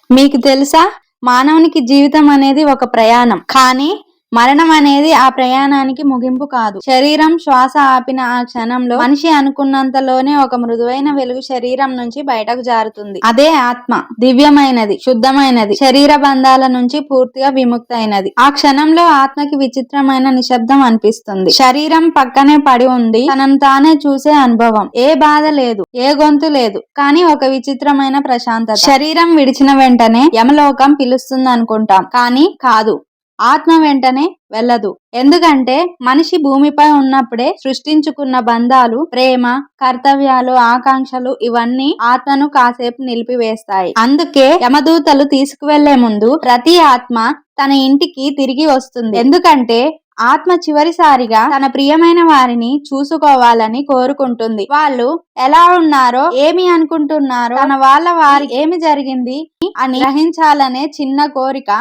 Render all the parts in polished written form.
మీకు తెలుసా, మానవునికి జీవితం అనేది ఒక ప్రయాణం. కానీ మరణం అనేది ఆ ప్రయాణానికి ముగింపు కాదు. శరీరం శ్వాస ఆపిన ఆ క్షణంలో మనిషి అనుకున్నంతలోనే ఒక మృదువైన వెలుగు శరీరం నుంచి బయటకు జారుతుంది. అదే ఆత్మ. దివ్యమైనది, శుద్ధమైనది, శరీర బంధాల నుంచి పూర్తిగా విముక్తైనది. ఆ క్షణంలో ఆత్మకి విచిత్రమైన నిశ్శబ్దం అనిపిస్తుంది. శరీరం పక్కనే పడి ఉంది, తనను తానే చూసే అనుభవం. ఏ బాధ లేదు, ఏ గొంతు లేదు, కానీ ఒక విచిత్రమైన ప్రశాంతత. శరీరం విడిచిన వెంటనే యమలోకం పిలుస్తుంది అనుకుంటాం, కానీ కాదు. ఆత్మ వెంటనే వెళ్ళదు. ఎందుకంటే మనిషి భూమిపై ఉన్నప్పుడే సృష్టించుకున్న బంధాలు, ప్రేమ, కర్తవ్యాలు, ఆకాంక్షలు ఇవన్నీ ఆత్మను కాసేపు నిలిపివేస్తాయి. అందుకే యమదూతలు తీసుకువెళ్లే ముందు ప్రతి ఆత్మ తన ఇంటికి తిరిగి వస్తుంది. ఎందుకంటే ఆత్మ చివరిసారిగా తన ప్రియమైన వారిని చూసుకోవాలని కోరుకుంటుంది. వాళ్ళు ఎలా ఉన్నారో, ఏమి అనుకుంటున్నారో, తన వాళ్ళ వారి ఏమి జరిగింది అని గ్రహించాలనే చిన్న కోరిక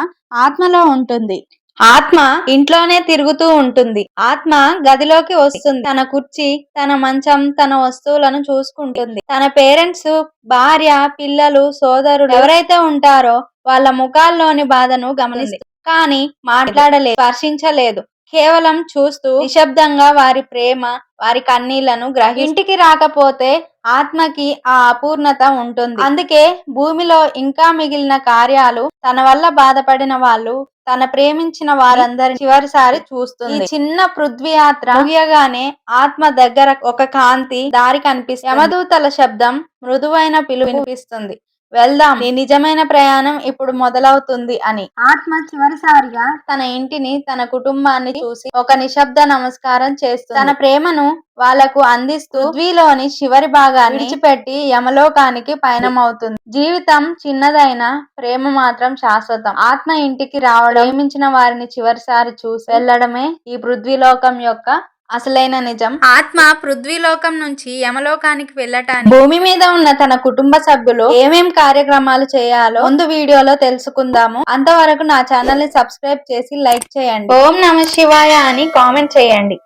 ఆత్మలో ఉంటుంది. ఆత్మ ఇంట్లోనే తిరుగుతూ ఉంటుంది. ఆత్మ గదిలోకి వస్తుంది. తన కుర్చీ, తన మంచం, తన వస్తువులను చూసుకుంటుంది. తన పేరెంట్స్, భార్య, పిల్లలు, సోదరుడు ఎవరైతే ఉంటారో వాళ్ళ ముఖాల్లోని బాధను గమనిస్తుంది. కానీ మాట్లాడలేదు, స్పర్శించలేదు. కేవలం చూస్తూ నిశ్శబ్దంగా వారి ప్రేమ, వారి కన్నీళ్లను ఇంటికి రాకపోతే ఆత్మకి ఆ అపూర్ణత ఉంటుంది. అందుకే భూమిలో ఇంకా మిగిలిన కార్యాలు, తన వల్ల బాధపడిన వాళ్ళు, తన ప్రేమించిన వారందరిని చివరిసారి చూస్తుంది. ఈ చిన్న పృథ్వీ యాత్ర ముగియగానే ఆత్మ దగ్గర ఒక కాంతి దారి కనిపిస్తుంది. యమదూతల శబ్దం, మృదువైన పిలుపు వినిపిస్తుంది. వెళ్దాం, నీ నిజమైన ప్రయాణం ఇప్పుడు మొదలవుతుంది అని. ఆత్మ చివరిసారిగా తన ఇంటిని, తన కుటుంబాన్ని చూసి ఒక నిశ్శబ్ద నమస్కారం చేస్తుంది. తన ప్రేమను వాళ్లకు అందిస్తూ పృథ్వీలోని చివరి భాగాన్ని విడిచిపెట్టి యమలోకానికి పయనమవుతుంది. జీవితం చిన్నదైనా ప్రేమ మాత్రం శాశ్వతం. ఆత్మ ఇంటికి రావడం, ప్రేమించిన వారిని చివరిసారి చూసి వెళ్లడమే ఈ పృథ్వీలోకం యొక్క అసలైన నిజం. ఆత్మ పృథ్వీలోకం నుంచి యమలోకానికి వెళ్ళటానికి భూమి మీద ఉన్న తన కుటుంబ సభ్యులు ఏమేం కార్యక్రమాలు చేయాలో ముందు వీడియోలో తెలుసుకుందాము. అంతవరకు నా ఛానల్ ని సబ్స్క్రైబ్ చేసి లైక్ చేయండి. ఓం నమః శివాయ అని కామెంట్ చేయండి.